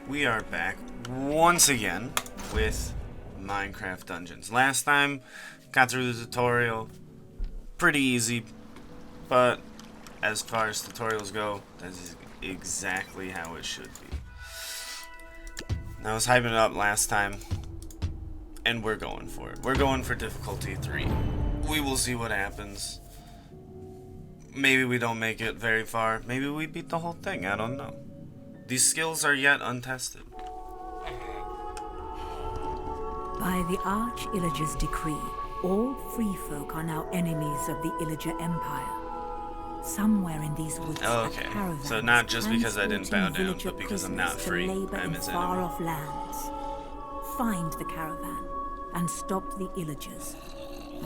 We are back once again with Minecraft Dungeons. Last time, got through the tutorial. Pretty easy, but as far as tutorials go, that's exactly how it should be. I was hyping it up last time, and we're going for it. We're going for difficulty 3. We will see what happens. Maybe we don't make it very far. Maybe we beat the whole thing. I don't know. These skills are yet untested. By the Arch-Illager's decree, all free folk are now enemies of the Illager Empire. Somewhere in these woods, okay, a caravan so not just because I didn't bow transporting down, villager but because I'm prisoners not to free. labor I'm in his far-off lands. Find the caravan and stop the Illagers,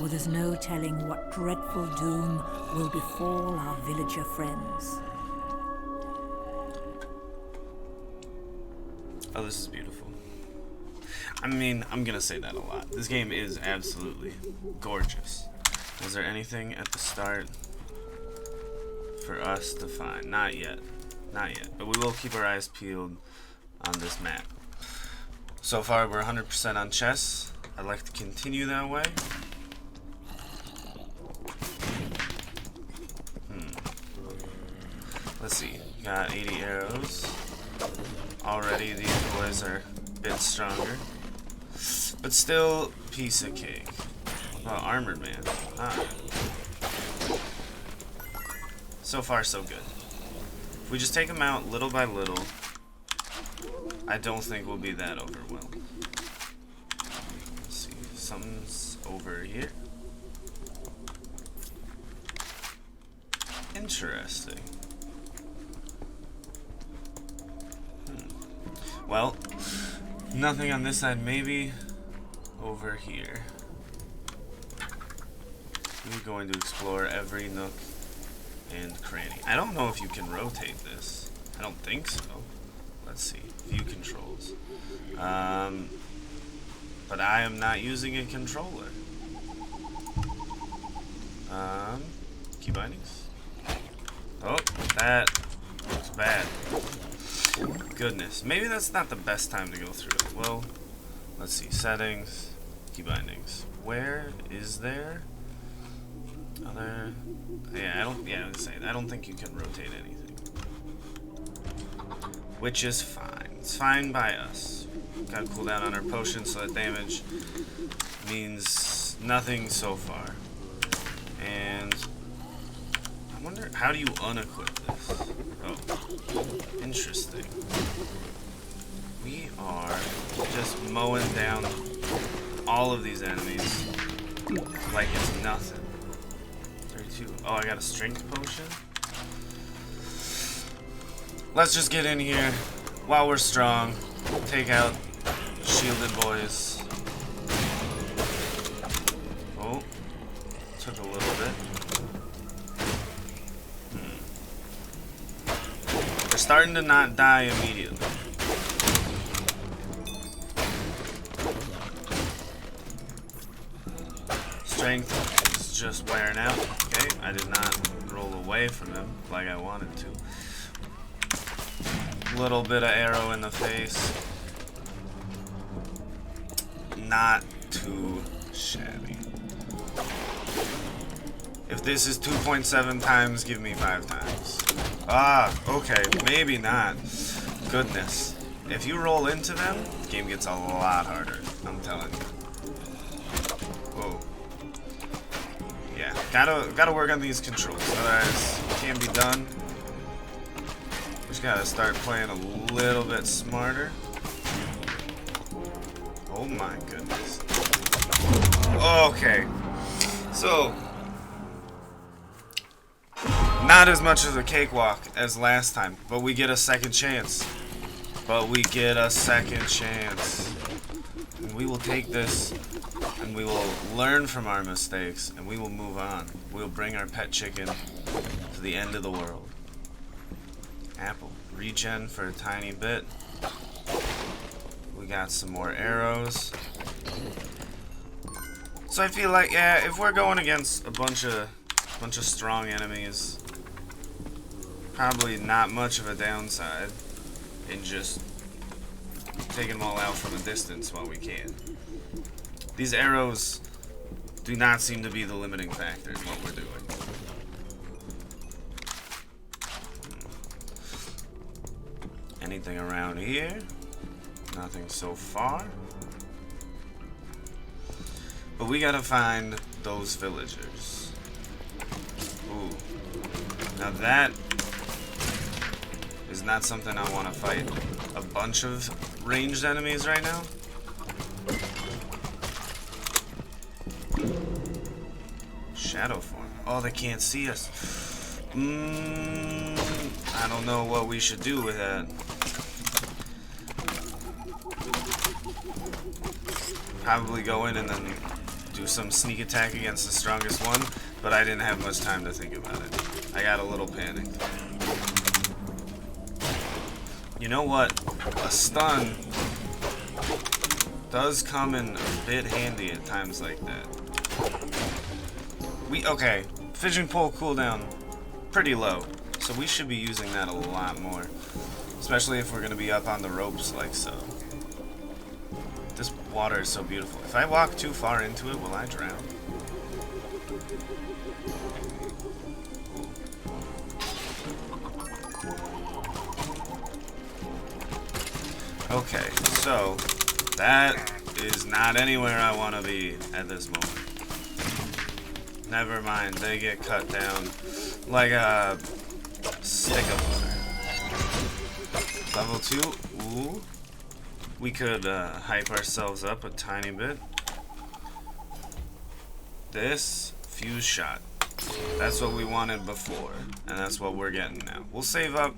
or there's no telling what dreadful doom will befall our villager friends. Oh, this is beautiful. I mean, I'm gonna say that a lot. This game is absolutely gorgeous. Is there anything at the start for us to find? Not yet. Not yet. But we will keep our eyes peeled on this map. So far, we're 100% on chests. I'd like to continue that way. Let's see. Got 80 arrows. Already, these boys are a bit stronger. But still, piece of cake. Oh, armored man. Ah. So far, so good. If we just take them out little by little, I don't think we'll be that overwhelmed. Let's see. Something's over here. Interesting. Well, nothing on this side. Maybe over here. We're going to explore every nook and cranny. I don't know if you can rotate this. I don't think so. Let's see. View controls. But I am not using a controller. Key bindings. Oh, that looks bad. Goodness. Maybe that's not the best time to go through it. Well, let's see. Settings. Key bindings. Where is there other... Yeah, I don't... Yeah, I was saying, I don't think you can rotate anything. Which is fine. It's fine by us. Got to cool down on our potions, so that damage means nothing so far. And... I wonder, how do you unequip this? Oh, interesting. We are just mowing down all of these enemies like it's nothing. 32. Oh, I got a strength potion. Let's just get in here while we're strong. Take out shielded boys. Oh, took a little bit. They're starting to not die immediately. Strength is just wearing out. Okay, I did not roll away from him like I wanted to. Little bit of arrow in the face. Not too shabby. If this is 2.7 times, give me 5 times. Ah, okay, maybe not. Goodness. If you roll into them, the game gets a lot harder. I'm telling you. Whoa. Yeah, gotta work on these controls, otherwise it can't be done. Just gotta start playing a little bit smarter. Oh my goodness. Okay. So, not as much of a cakewalk as last time, but we get a second chance. And we will take this, and we will learn from our mistakes, and we will move on. We'll bring our pet chicken to the end of the world. Apple. Regen for a tiny bit. We got some more arrows. So I feel like, yeah, if we're going against a bunch of strong enemies, probably not much of a downside in just taking them all out from a distance while we can. These arrows do not seem to be the limiting factor in what we're doing. Anything around here? Nothing so far. But we gotta find those villagers. Ooh. Now that is not something I want to fight a bunch of ranged enemies right now. Shadow form. Oh, they can't see us. I don't know what we should do with that. Probably go in and then do some sneak attack against the strongest one, but I didn't have much time to think about it. I got a little panicked. You know what? A stun does come in a bit handy at times like that. Okay, fishing pole cooldown pretty low, so we should be using that a lot more, especially if we're going to be up on the ropes like so. This water is so beautiful. If I walk too far into it, will I drown? Okay, so that is not anywhere I want to be at this moment. Never mind, they get cut down like a stick of butter. Level 2, ooh. We could hype ourselves up a tiny bit. This fuse shot. That's what we wanted before, and that's what we're getting now. We'll save up,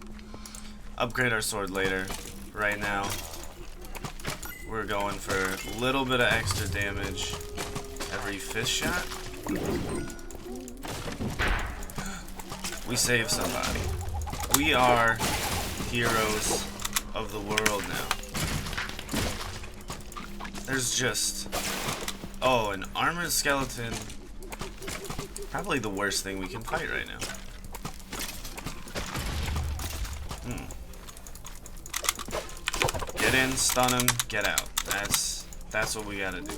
upgrade our sword later. Right now, we're going for a little bit of extra damage every fist shot. We saved somebody. We are heroes of the world now. There's just... Oh, an armored skeleton. Probably the worst thing we can fight right now. Get in, stun him, get out. That's what we gotta do.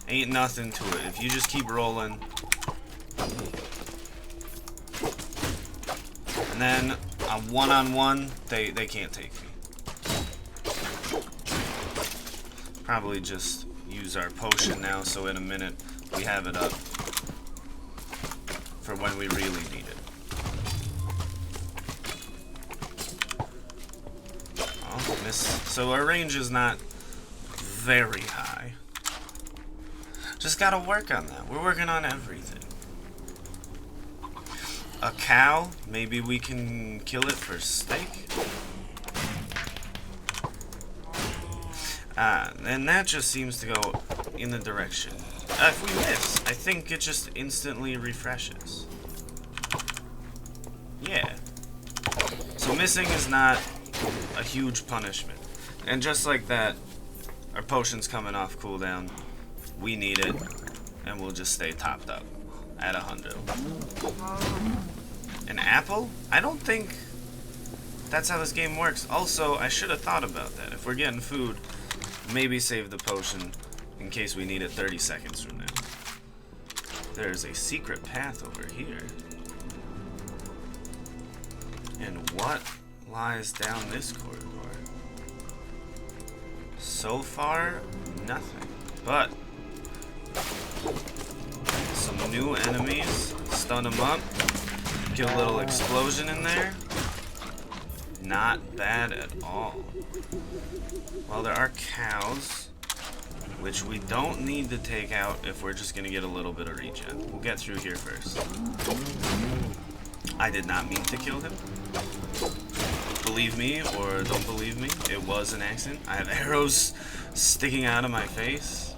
Ain't nothing to it. If you just keep rolling. And then a one-on-one, they can't take me. Probably just use our potion now, so in a minute we have it up for when we really need it. Oh, miss. So our range is not very high. Just gotta work on that. We're working on everything. A cow, maybe we can kill it for steak. And that just seems to go in the direction. If we miss, I think it just instantly refreshes. Yeah. So missing is not a huge punishment. And just like that, our potion's coming off cooldown. We need it, and we'll just stay topped up at 100. An apple? I don't think that's how this game works. Also, I should have thought about that. If we're getting food, maybe save the potion in case we need it 30 seconds from now. There's a secret path over here. And what lies down this corridor? So far, nothing. But some new enemies. Stun them up. Get a little explosion in there. Not bad at all. Well, there are cows, which we don't need to take out if we're just going to get a little bit of regen. We'll get through here first. I did not mean to kill him. Believe me or don't believe me, it was an accident. I have arrows sticking out of my face.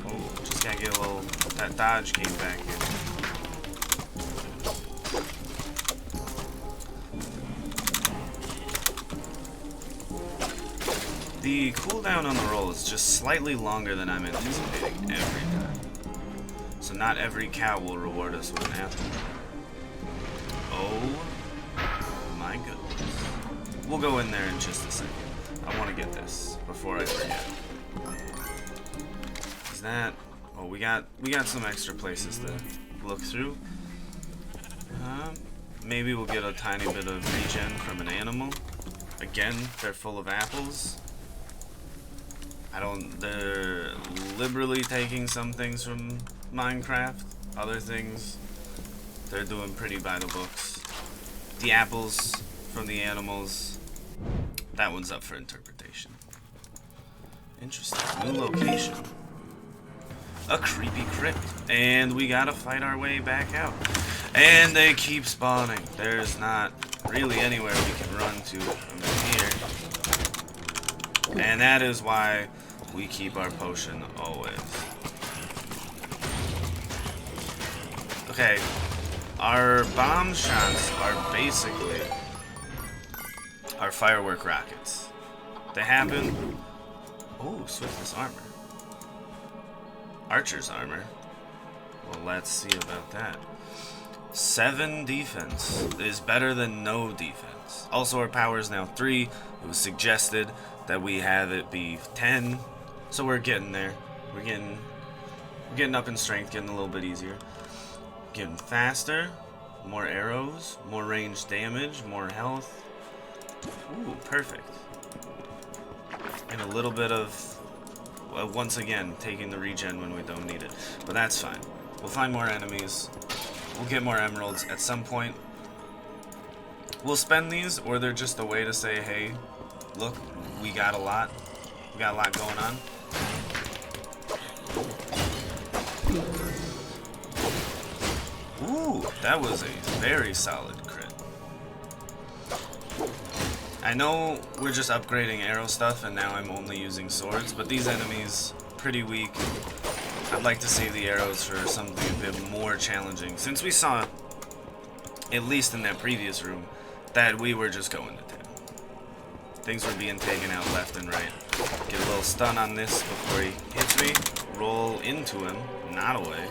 Oh, just gotta get a little... That dodge came back in. The cooldown on the roll is just slightly longer than I'm anticipating every time. So not every cow will reward us with an apple. Oh my goodness. We'll go in there in just a second. I want to get this before I forget. Is that... Oh, we got some extra places to look through. Maybe we'll get a tiny bit of regen from an animal. Again, they're full of apples. They're liberally taking some things from Minecraft. Other things, they're doing pretty by the books. The apples from the animals, that one's up for interpretation. Interesting. New location. A creepy crypt. And we gotta fight our way back out. And they keep spawning. There's not really anywhere we can run to from here. And that is why we keep our potion always. Okay. Our bomb shots are basically our firework rockets. They happen... Oh, swiftness armor. Archer's armor. Well, let's see about that. 7 defense is better than no defense. Also, our power is now 3. It was suggested that we have it be 10. So we're getting there. We're getting up in strength, getting a little bit easier. Getting faster, more arrows, more range damage, more health. Ooh, perfect. And a little bit of, once again, taking the regen when we don't need it. But that's fine. We'll find more enemies. We'll get more emeralds at some point. We'll spend these, or they're just a way to say, hey, look, we got a lot. We got a lot going on. Ooh, that was a very solid crit. I know we're just upgrading arrow stuff and now I'm only using swords, but these enemies, pretty weak. I'd like to save the arrows for something a bit more challenging, since we saw, at least in that previous room, that we were just going to town. Things were being taken out left and right. Get a little stun on this before he hits me, roll into him, not away.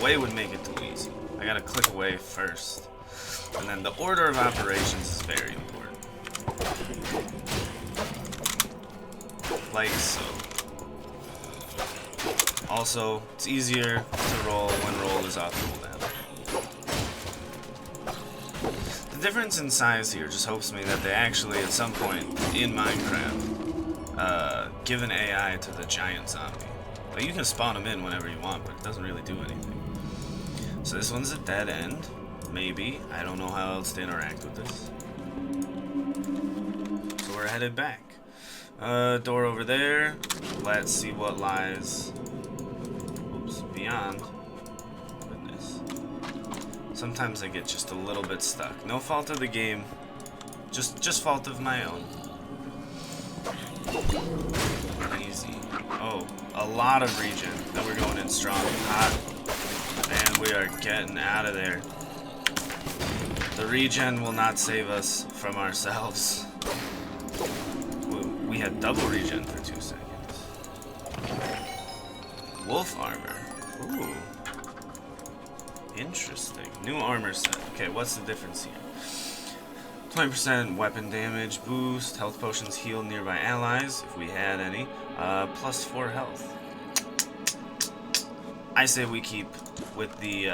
Away would make it too easy. I gotta click away first. And then the order of operations is very important. Like so. Also, it's easier to roll when roll is off cooldown. The difference in size here just hopes me that they actually, at some point in Minecraft, give an AI to the giant zombie. Like, you can spawn them in whenever you want, but it doesn't really do anything. So this one's a dead end. Maybe. I don't know how else to interact with this. So we're headed back. Door over there. Let's see what lies... Oops, beyond. Goodness. Sometimes I get just a little bit stuck. No fault of the game. Just fault of my own. Easy. Oh, a lot of regen. Then we're going in strong and hot. And we are getting out of there. The regen will not save us from ourselves. We had double regen for 2 seconds. Wolf armor. Ooh. Interesting. New armor set. Okay, what's the difference here? 20% weapon damage boost. Health potions heal nearby allies, if we had any. Plus 4 health. I say we keep with the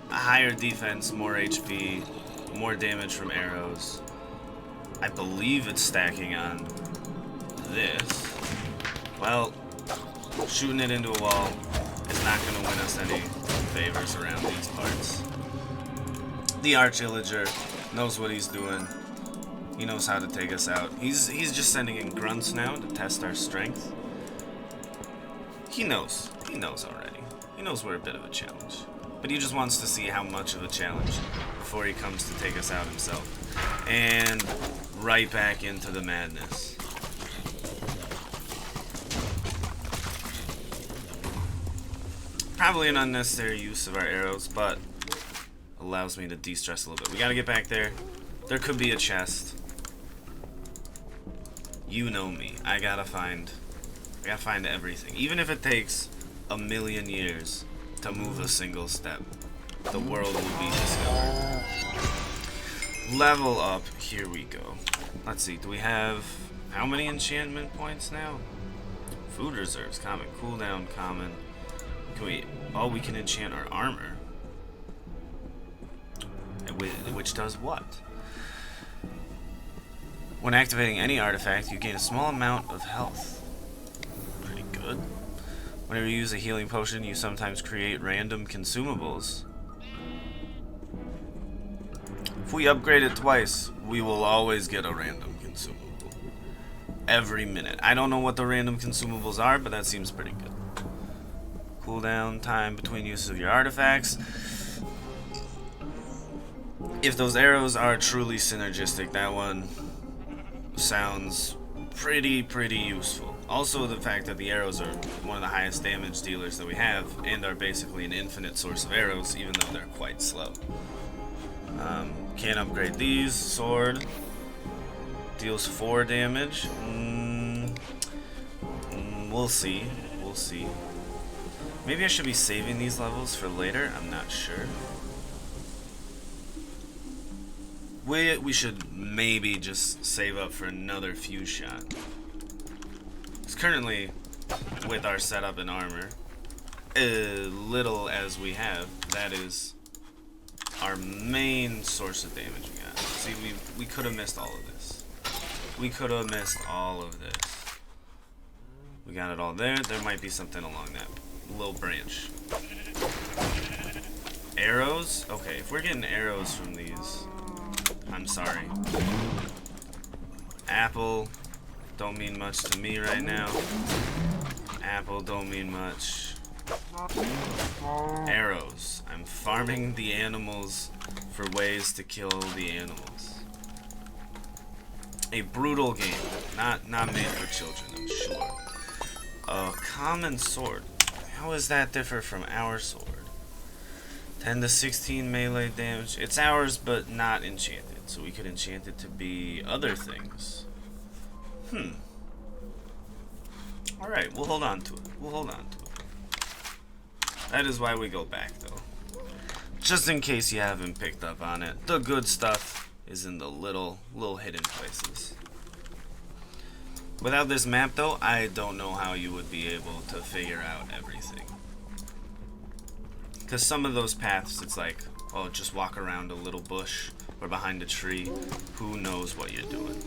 higher defense, more HP, more damage from arrows. I believe it's stacking on this. Well, shooting it into a wall is not going to win us any favors around these parts. The Arch-Illager knows what he's doing. He knows how to take us out. He's just sending in grunts now to test our strength. He knows. He knows already. He knows we're a bit of a challenge. But he just wants to see how much of a challenge before he comes to take us out himself. And right back into the madness. Probably an unnecessary use of our arrows, but allows me to de-stress a little bit. We gotta get back there. There could be a chest. You know me. I gotta find everything. Even if it takes a million years, to move a single step. The world will be discovered. Level up. Here we go. Let's see. Do we have how many enchantment points now? Food reserves. Common. Cooldown. Common. Can we... Oh, we can enchant our armor. Which does what? When activating any artifact, you gain a small amount of health. Pretty good. Whenever you use a healing potion, you sometimes create random consumables. If we upgrade it twice, we will always get a random consumable. Every minute. I don't know what the random consumables are, but that seems pretty good. Cooldown time between uses of your artifacts. If those arrows are truly synergistic, that one sounds pretty useful. Also, the fact that the arrows are one of the highest damage dealers that we have, and are basically an infinite source of arrows, even though they're quite slow. Can't upgrade these. Sword deals 4 damage. We'll see. We'll see. Maybe I should be saving these levels for later. I'm not sure. We should maybe just save up for another fuse shot. Because currently, with our setup and armor, little as we have, that is our main source of damage we got. See, we could have missed all of this. We could have missed all of this. We got it all there. There might be something along that little branch. Arrows? Okay, if we're getting arrows from these, I'm sorry. Apple don't mean much to me right now. Apple don't mean much. Arrows. I'm farming the animals for ways to kill the animals. A brutal game. Not made for children, I'm sure. A common sword. How does that differ from our sword? 10 to 16 melee damage. It's ours, but not enchanted. So we could enchant it to be other things. Alright, we'll hold on to it. We'll hold on to it. That is why we go back, though. Just in case you haven't picked up on it. The good stuff is in the little hidden places. Without this map, though, I don't know how you would be able to figure out everything. Because some of those paths, it's like, oh, just walk around a little bush or behind a tree. Who knows what you're doing?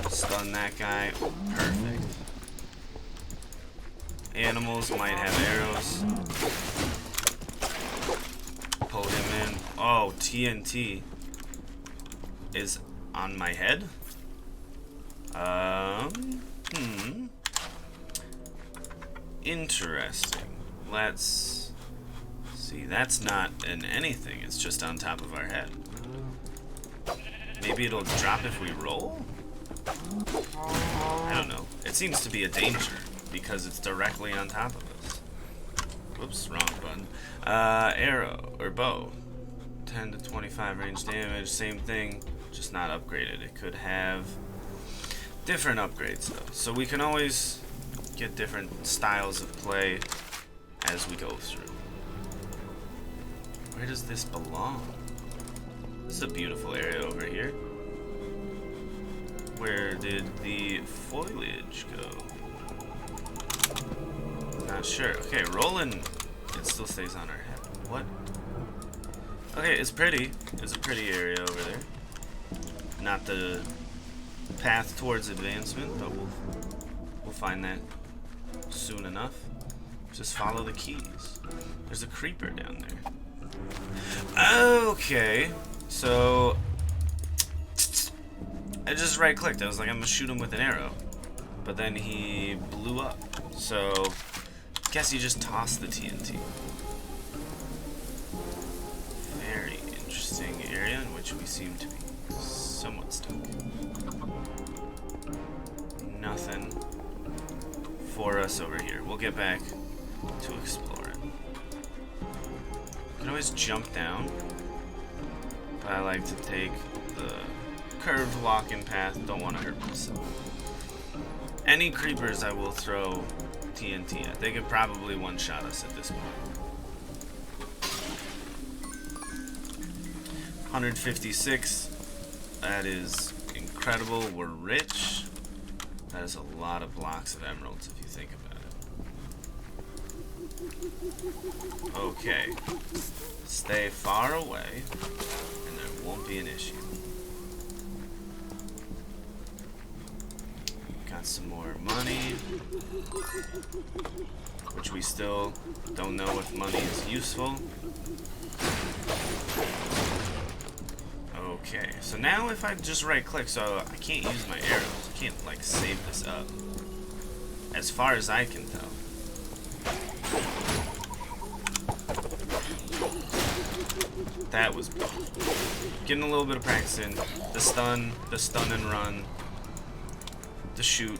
Stun that guy. Perfect. Animals might have arrows. Pull him in. Oh, TNT is on my head? Interesting. Let's see. That's not an anything. It's just on top of our head. Maybe it'll drop if we roll? I don't know. It seems to be a danger because it's directly on top of us. Whoops, wrong button. Arrow or bow. 10 to 25 range damage. Same thing, just not upgraded. It could have different upgrades though. So we can always get different styles of play as we go through. Where does this belong? This is a beautiful area over here. Where did the foliage go? Not sure. Okay, rolling. It still stays on our head. What? Okay, it's pretty. It's a pretty area over there. Not the path towards advancement, but we'll find that soon enough. Just follow the keys. There's a creeper down there. Okay, so I just right clicked. I was like, I'm gonna shoot him with an arrow, but then he blew up. So guess you just tossed the TNT. Very interesting area in which we seem to be somewhat stuck. Nothing for us over here. We'll get back to explore it. You can always jump down, but I like to take the curved walking path. Don't want to hurt myself. Any creepers I will throw TNT at? They could probably one-shot us at this point. 156. That is incredible. We're rich. That is a lot of blocks of emeralds if you think about it. Okay. Stay far away, and there won't be an issue. Got some more money, which we still don't know if money is useful. Okay, so now if I just right click, so I can't use my arrows. I can't like save this up. As far as I can tell. That was getting a little bit of practice in. The stun and run, the shoot,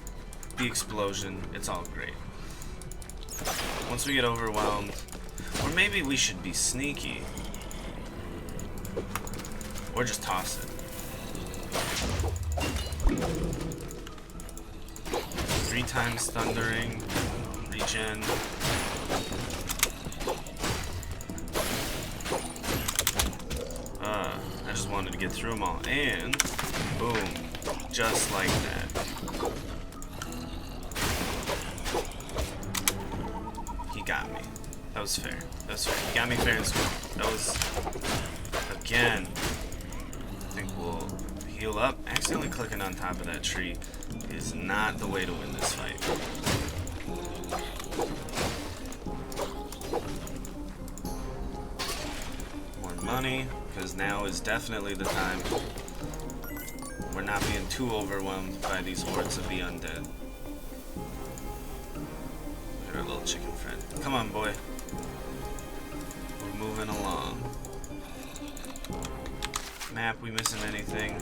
the explosion, it's all great. Once we get overwhelmed, or maybe we should be sneaky. Or just toss it. 3 times thundering. Regen. I just wanted to get through them all. And boom. Just like that. He got me. That was fair. That was fair. He got me fair and square. That was again. I think we'll heal up. Accidentally clicking on top of that tree is not the way to win this fight. More money, because now is definitely the time. We're not being too overwhelmed by these hordes of the undead. Look at our little chicken friend. Come on, boy. We're moving along. Map, we missing anything?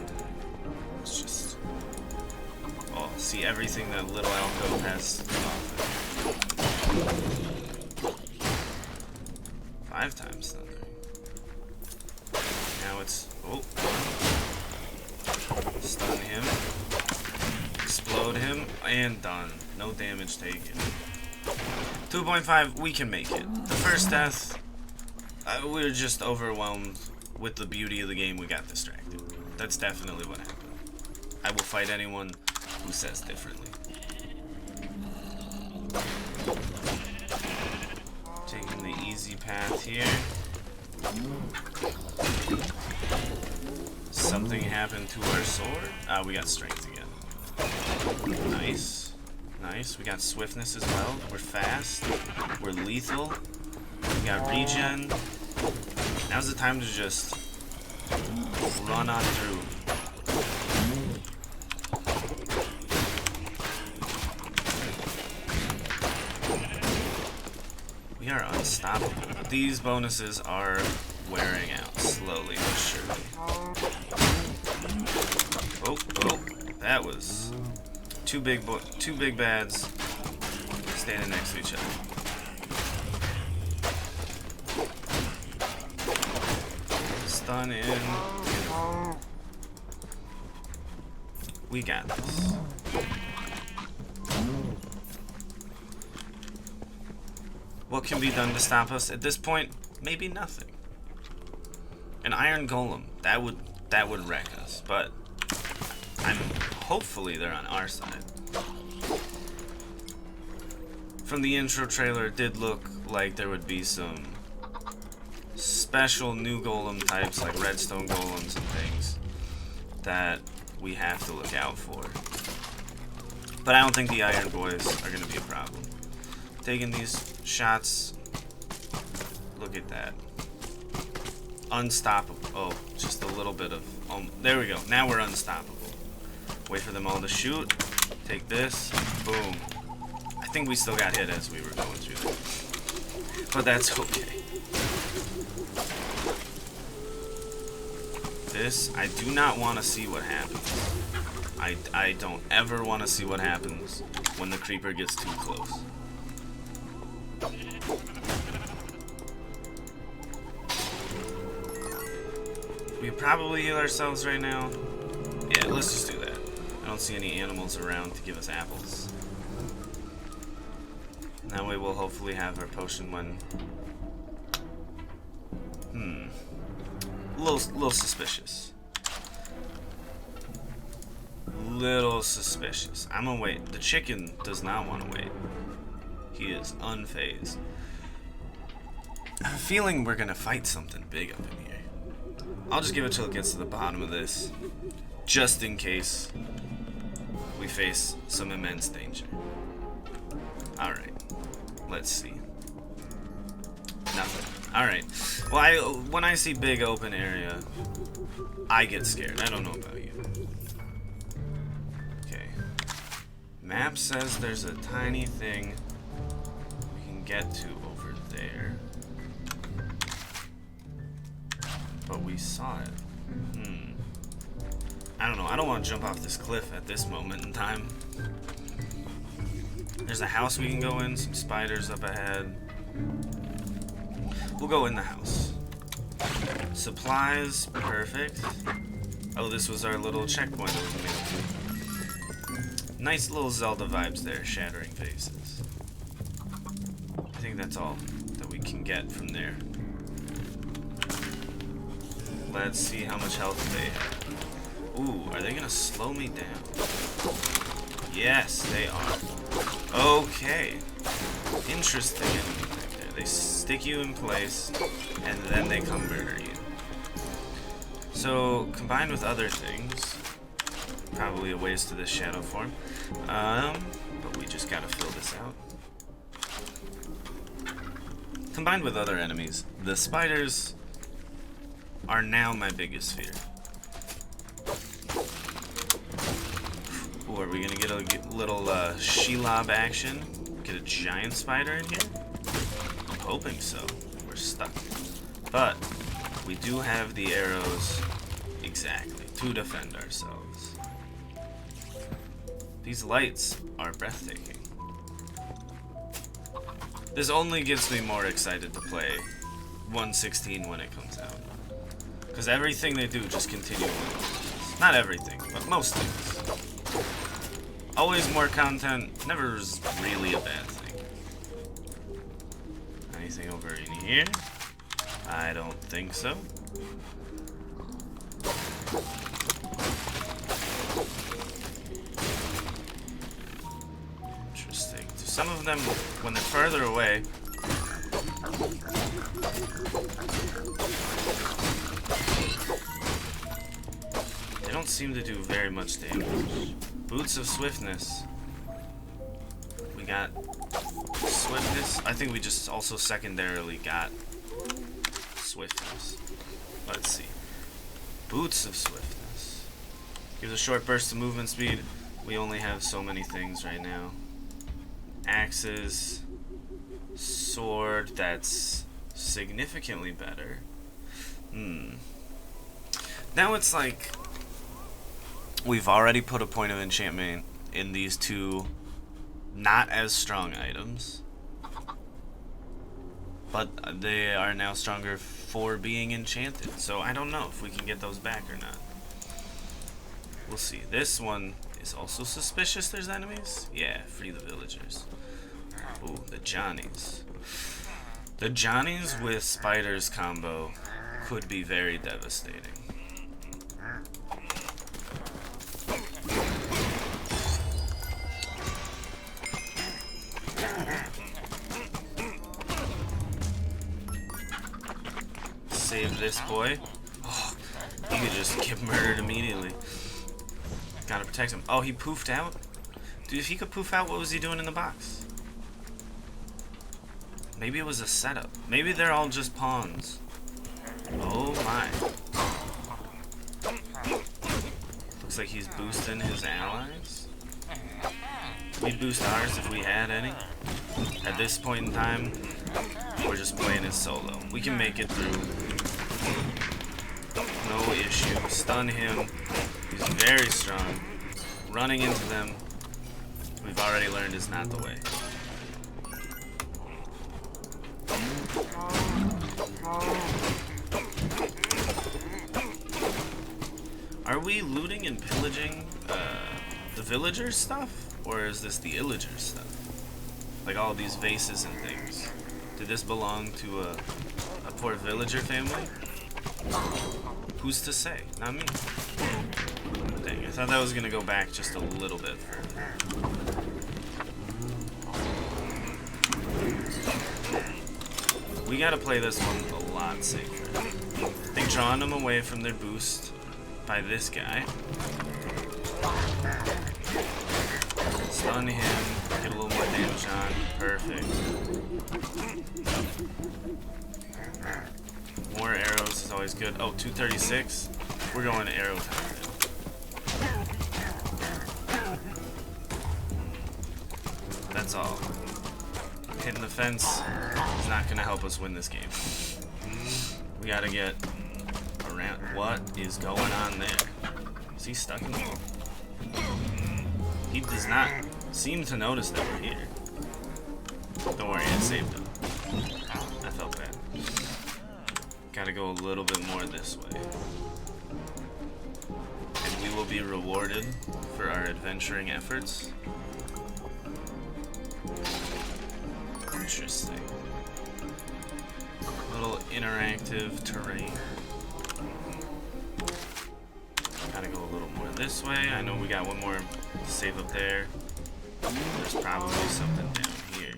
It's just... Oh, see everything that little alcove has to offer. 5 times thunder. Now it's... Oh. Stun him. Explode him. And done. No damage taken. 2.5, we can make it. The first death, we were just overwhelmed with the beauty of the game. We got distracted. That's definitely what happened. I will fight anyone who says differently. Taking the easy path here. Something happened to our sword. We got strength again. Nice. Nice. We got swiftness as well. We're fast. We're lethal. We got regen. Now's the time to just run on through. We are unstoppable. These bonuses are wearing out slowly but surely. Oh, oh, that was two big bads standing next to each other. Stun in. We got this. What can be done to stop us? At this point, maybe nothing. An iron golem, that would wreck us, but hopefully they're on our side. From the intro trailer, it did look like there would be some special new golem types like redstone golems and things that we have to look out for. But I don't think the iron boys are going to be a problem. Taking these shots, look at that. Unstoppable. Oh, just a little bit of... there we go. Now we're unstoppable. Wait for them all to shoot. Take this. Boom. I think we still got hit as we were going through that. But that's okay. This, I do not want to see what happens. I don't ever want to see what happens when the creeper gets too close. We probably heal ourselves right now. Yeah, let's just do that. I don't see any animals around to give us apples. That way we'll hopefully have our potion when... Little suspicious. Little suspicious. I'm gonna wait. The chicken does not want to wait. He is unfazed. I have a feeling we're gonna fight something big up in here. I'll just give it till it gets to the bottom of this, just in case we face some immense danger. Alright, let's see. Nothing. Alright. Well, when I see big open area, I get scared. I don't know about you. Okay. Map says there's a tiny thing we can get to over there. But we saw it. I don't know. I don't want to jump off this cliff at this moment in time. There's a house we can go in. Some spiders up ahead. We'll go in the house. Supplies, perfect. Oh, this was our little checkpoint that we made. Nice little Zelda vibes there, shattering faces. I think that's all that we can get from there. Let's see how much health they have. Ooh, are they gonna slow me down? Yes, they are. Okay. Interesting enemy right there. They stick you in place, and then they come murder you. So, combined with other things, probably a waste to this shadow form, but we just gotta fill this out. Combined with other enemies, the spiders are now my biggest fear. Ooh, are we gonna get a little Shelob action? Get a giant spider in here? I'm hoping so. We're stuck. But we do have the arrows exactly to defend ourselves. These lights are breathtaking. This only gets me more excited to play 1.16 when it comes out. Because everything they do just continually. Not everything, but most things. Always more content, never is really a bad thing. Anything over in here? I don't think so. Interesting. So some of them, when they're further away, they don't seem to do very much damage. Boots of Swiftness. We got Swiftness. I think we just also secondarily got Swiftness. Let's see. Boots of Swiftness. Gives a short burst of movement speed. We only have so many things right now. Axes. Sword. That's significantly better. Now it's like we've already put a point of enchantment in these two not as strong items, but they are now stronger for being enchanted. So I don't know if we can get those back or not. We'll see. This one is also suspicious there's enemies. Yeah, free the villagers. Ooh, the Johnnies. The Johnnies with spiders combo could be very devastating. Save this boy. Oh, he could just get murdered immediately. Gotta protect him. Oh, he poofed out? Dude, if he could poof out, what was he doing in the box? Maybe it was a setup. Maybe they're all just pawns. Oh my. Looks like he's boosting his allies. We'd boost ours if we had any. At this point in time, we're just playing it solo. We can make it through. No issue. Stun him. He's very strong. Running into them, we've already learned, is not the way. Are we looting and pillaging the villagers' stuff? Or is this the illagers' stuff? Like all these vases and things. Did this belong to a poor villager family? Who's to say? Not me. Dang, I thought that was gonna go back just a little bit further. We gotta play this one a lot safer. I think drawing them away from their boost by this guy. Stun him, get a little more damage on. Perfect. More arrows is always good. Oh, 236. We're going to arrow time now. That's all. Hitting the fence is not going to help us win this game. We got to get around. What is going on there? Is he stuck in the wall? He does not seem to notice that we're here. Don't worry, I saved him. I felt bad. Gotta go a little bit more this way. And we will be rewarded for our adventuring efforts. Interesting. Little interactive terrain. Gotta go a little more this way. I know we got one more to save up there. There's probably something down here.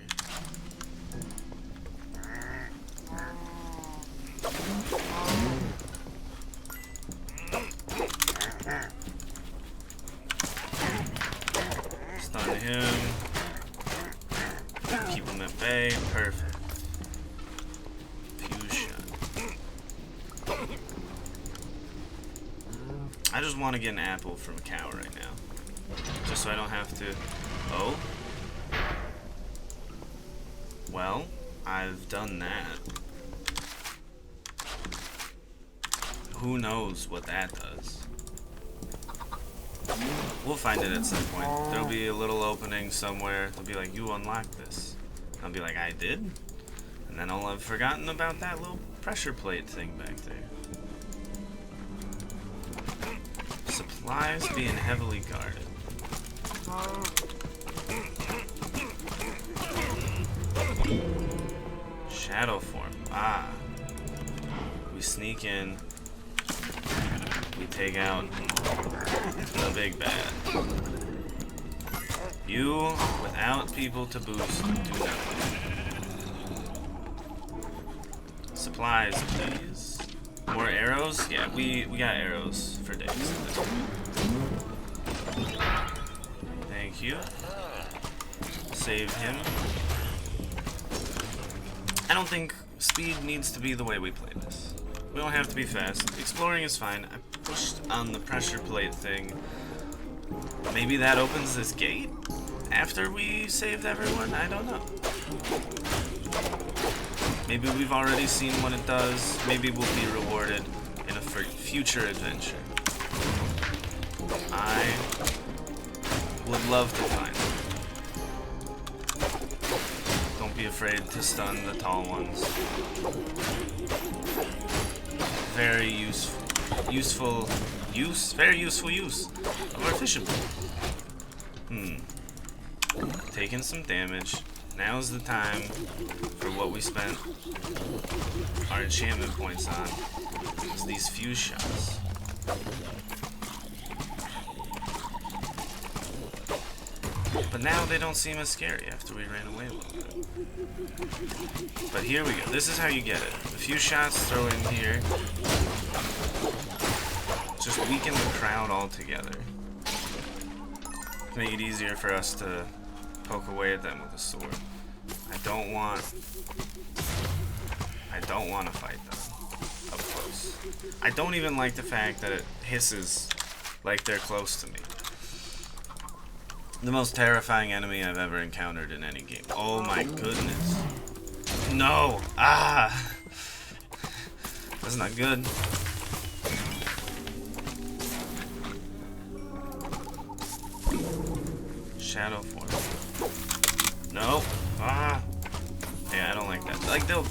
Stun him. Keep him at bay. Perfect. Fusion. I just want to get an apple from a cow right now. Just so I don't have to... Oh? Well, I've done that. Who knows what that does? We'll find it at some point. There'll be a little opening somewhere. They'll be like, you unlocked this. I'll be like, I did? And then I'll have forgotten about that little pressure plate thing back there. Supplies being heavily guarded. Shadow form. Ah. We sneak in. We take out the big bad. You, without people to boost, do nothing. Supplies, please. More arrows? Yeah, we got arrows for days. Thank you. Save him. I don't think speed needs to be the way we play this. We don't have to be fast. Exploring is fine. I pushed on the pressure plate thing. Maybe that opens this gate after we saved everyone? I don't know. Maybe we've already seen what it does. Maybe we'll be rewarded in a future adventure. I would love to find it. Don't be afraid to stun the tall ones. Very very useful use of our fishing pole. Taking some damage. Now's the time for what we spent our enchantment points on. Is these fuse shots. But now they don't seem as scary after we ran away a little bit. But here we go. This is how you get it. A few shots throw in here. Just weaken the crowd altogether. Make it easier for us to poke away at them with a sword. I don't want to fight them up close. I don't even like the fact that it hisses like they're close to me. The most terrifying enemy I've ever encountered in any game. Oh my goodness. No! Ah! That's not good. Shadow form. No. Ah. Yeah, I don't like that. Like they'll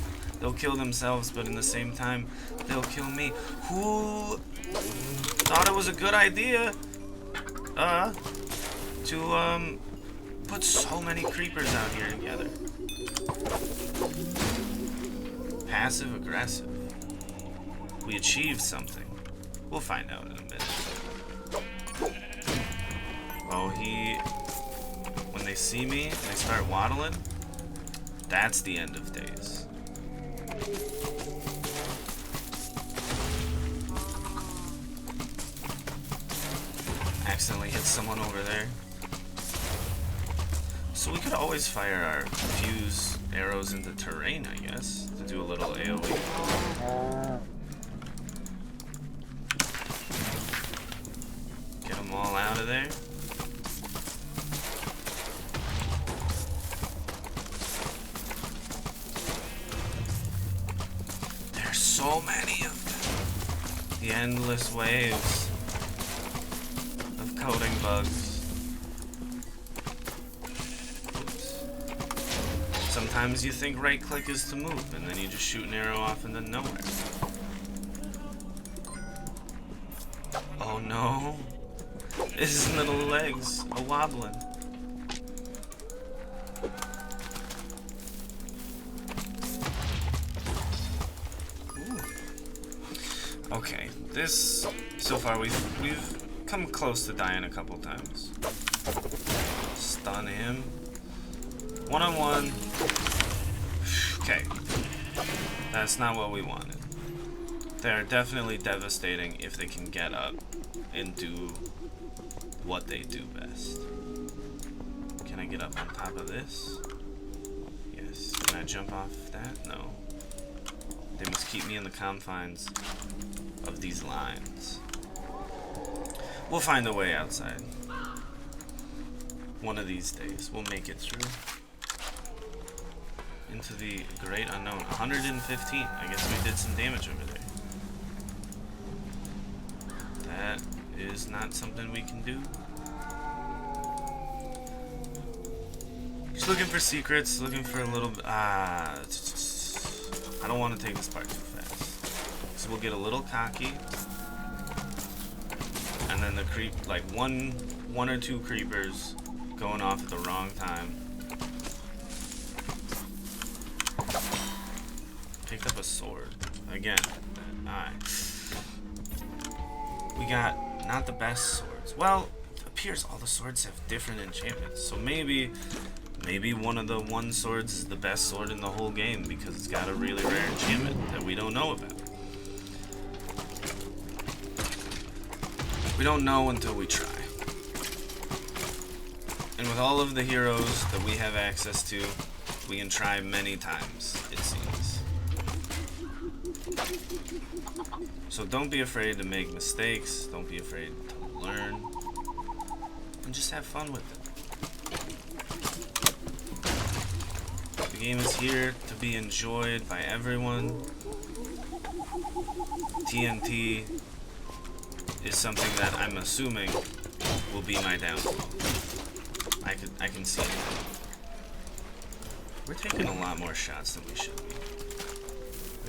kill themselves, but in the same time, they'll kill me. Who thought it was a good idea? To put so many creepers out here together? Passive aggressive. We achieved something. We'll find out in a minute. Oh, when they see me and they start waddling, that's the end of days. Accidentally hit someone over there. So we could always fire our fuse arrows into terrain, I guess, to do a little AoE. Get them all out of there. There's so many of them. The endless waves of coding bugs. Sometimes you think right click is to move, and then you just shoot an arrow off into nowhere. Oh no. His little legs are wobbling. Ooh. Okay, this so far we've come close to dying a couple times. Stun him. One-on-one. Okay. That's not what we wanted. They're definitely devastating if they can get up and do what they do best. Can I get up on top of this? Yes. Can I jump off that? No. They must keep me in the confines of these lines. We'll find a way outside. One of these days, we'll make it through. Into the great unknown. 115. I guess we did some damage over there. That is not something we can do. Just looking for secrets, looking for a little I don't want to take this part too fast. So we'll get a little cocky. And then the one or two creepers going off at the wrong time. Picked up a sword. Again. Alright. We got not the best swords. Well, it appears all the swords have different enchantments. So maybe one of the one swords is the best sword in the whole game because it's got a really rare enchantment that we don't know about. We don't know until we try. And with all of the heroes that we have access to, we can try many times, it seems. So don't be afraid to make mistakes, don't be afraid to learn, and just have fun with it. The game is here to be enjoyed by everyone. TNT is something that I'm assuming will be my downfall. I can see it. We're taking a lot more shots than we should be.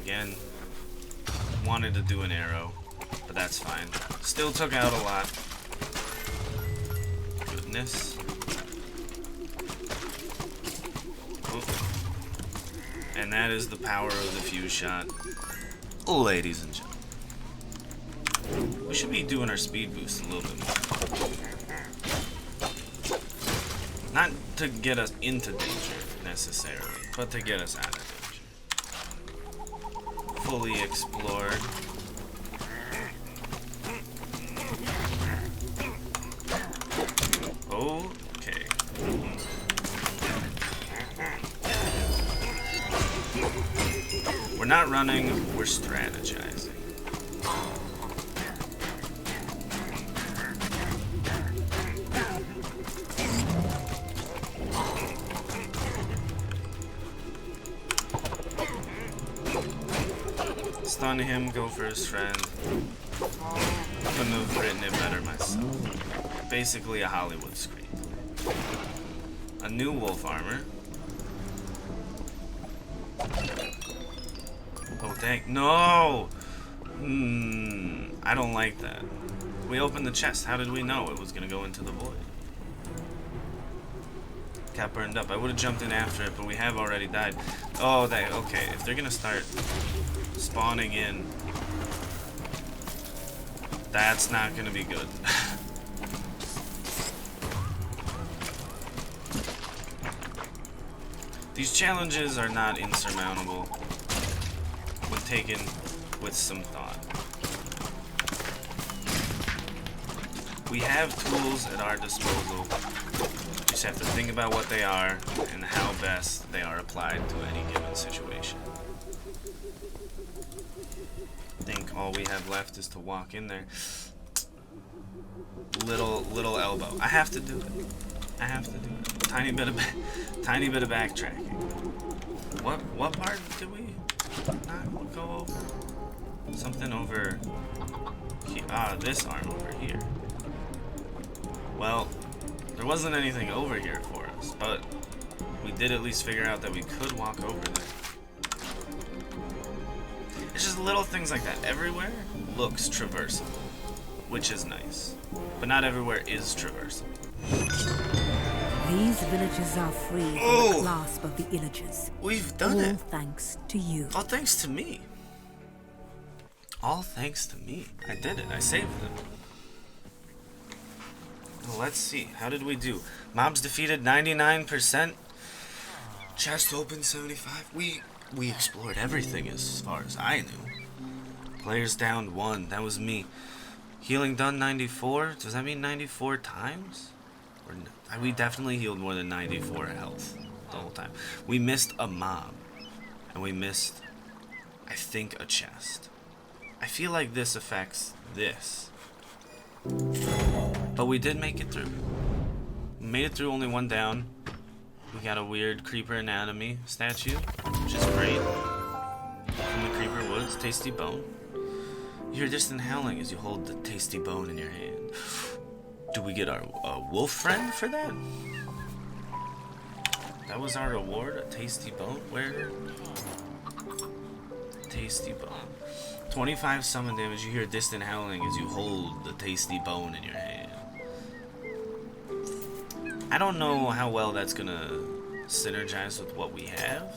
Again, wanted to do an arrow, but that's fine. Still took out a lot. Goodness. Oh. And that is the power of the fuse shot, ladies and gentlemen. We should be doing our speed boost a little bit more. Not to get us into danger, necessarily, but to get us out of danger. Fully explored. Okay. We're not running, we're strategizing. Stun him, go for his friend. Couldn't have written it better myself. Basically a Hollywood screenplay. A new wolf armor. Oh dang, no! I don't like that. We opened the chest, how did we know it was gonna go into the void? got burned up. I would have jumped in after it, but we have already died. Oh, okay. If they're gonna start spawning in, that's not gonna be good. These challenges are not insurmountable when taken with some thought. We have tools at our disposal. We just have to think about what they are and how best they are applied to any given situation. I think all we have left is to walk in there. Little elbow. I have to do it. I have to do it. Tiny bit of backtracking. What part did we not go over? Something over here. Ah, this arm over here. Well, there wasn't anything over here for us, but we did at least figure out that we could walk over there. It's just little things like that. Everywhere looks traversable, which is nice, but not everywhere is traversable. These villages are free from the clasp of the illagers. We've done it. All thanks to you. All thanks to me. All thanks to me. I did it. I saved them. Well, let's see. How did we do? Mobs defeated 99%. Chest open 75. We explored everything as far as I knew. Players down 1. That was me. Healing done 94. Does that mean 94 times? Or no? We definitely healed more than 94 health the whole time. We missed a mob. And we missed, I think, a chest. I feel like this affects this. But we did make it through. We made it through, only 1 down. We got a weird creeper anatomy statue, which is great. From the creeper woods, tasty bone. You hear distant howling as you hold the tasty bone in your hand. Do we get our wolf friend for that? That was our reward, a tasty bone? Where? Tasty bone. 25 summon damage. You hear distant howling as you hold the tasty bone in your hand. I don't know how well that's gonna synergize with what we have.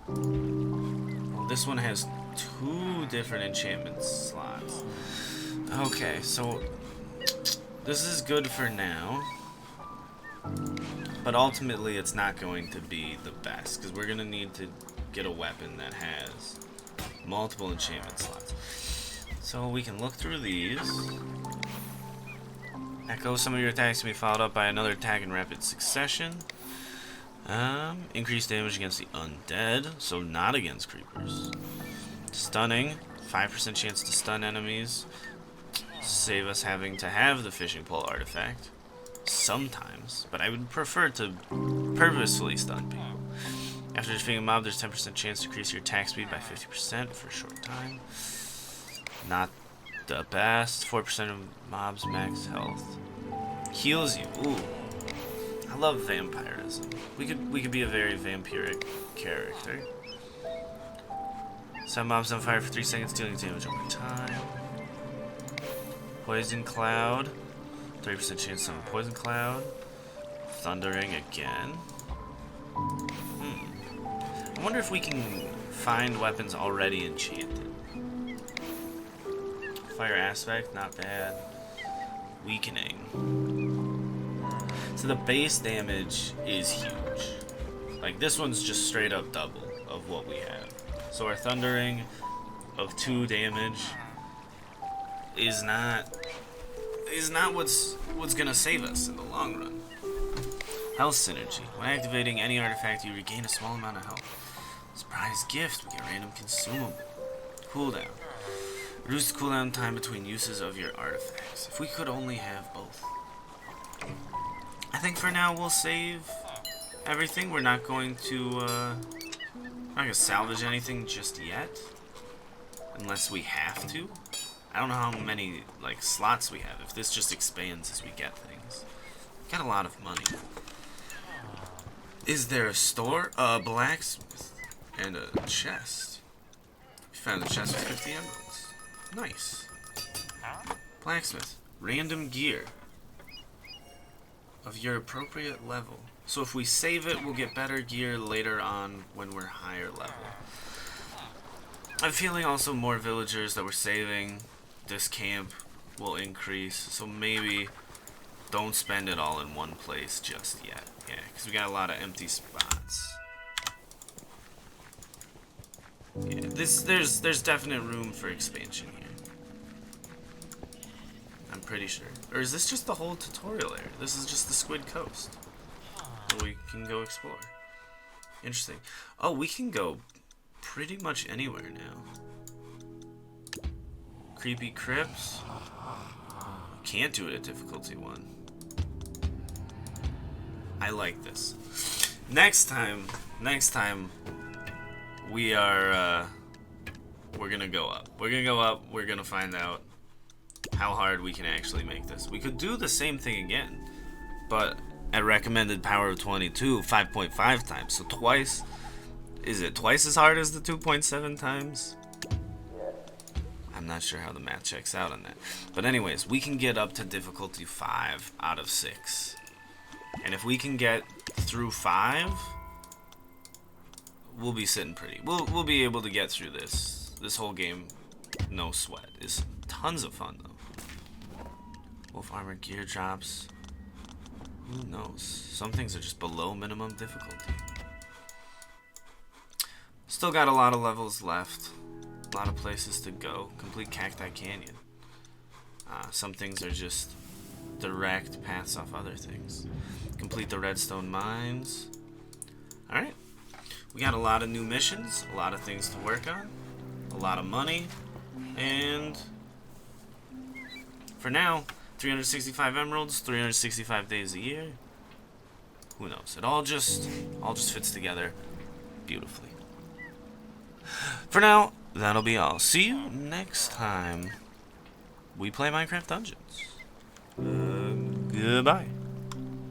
Well, this one has 2 different enchantment slots. Okay, so this is good for now. But ultimately it's not going to be the best, because we're gonna need to get a weapon that has multiple enchantment slots. So we can look through these. Echo, some of your attacks can be followed up by another attack in rapid succession. Increased damage against the undead, so not against creepers. Stunning, 5% chance to stun enemies. Save us having to have the fishing pole artifact. Sometimes, but I would prefer to purposefully stun people. After defeating a mob, there's 10% chance to increase your attack speed by 50% for a short time. Not the best. 4% of mobs max health. Heals you. Ooh. I love vampirism. We could be a very vampiric character. Set mobs on fire for 3 seconds, dealing damage over time. Poison cloud. 30% chance to summon poison cloud. Thundering again. I wonder if we can find weapons already enchanted. Fire aspect, not bad. Weakening. So the base damage is huge. Like, this one's just straight up double of what we have. So our thundering of 2 damage is not what's gonna save us in the long run. Health synergy. When activating any artifact, you regain a small amount of health. Surprise gift. We get random consumable. Cooldown. Reduce the cooldown time between uses of your artifacts. If we could only have both. I think for now we'll save everything. We're not going to salvage anything just yet. Unless we have to. I don't know how many slots we have. If this just expands as we get things. Got a lot of money. Is there a store? A blacksmith. And a chest. We found a chest with 50 emeralds. Nice. Blacksmith. Random gear. of your appropriate level. So if we save it, we'll get better gear later on when we're higher level. I'm feeling also more villagers that we're saving. This camp will increase, so maybe don't spend it all in one place just yet. Yeah, because we got a lot of empty spots. Yeah, there's definite room for expansion here. I'm pretty sure. Or is this just the whole tutorial area? This is just the Squid Coast. So we can go explore. Interesting. Oh, we can go pretty much anywhere now. Creepy crypts. Can't do it at difficulty 1. I like this. Next time we are we're gonna go up. We're gonna find out how hard we can actually make this. We could do the same thing again, but at recommended power of 22, 5.5 times. So twice. Is it twice as hard as the 2.7 times? I'm not sure how the math checks out on that. But anyways, we can get up to difficulty 5 out of 6. And if we can get through 5, we'll be sitting pretty. We'll be able to get through this whole game, no sweat. It's tons of fun though. Wolf armor gear drops. Who knows? Some things are just below minimum difficulty. Still got a lot of levels left. A lot of places to go. Complete Cacti Canyon. Some things are just direct paths off other things. Complete the redstone mines. Alright. We got a lot of new missions. A lot of things to work on. A lot of money. And for now, 365 emeralds, 365 days a year. Who knows? It all just fits together beautifully. For now, that'll be all. See you next time we play Minecraft Dungeons. Goodbye.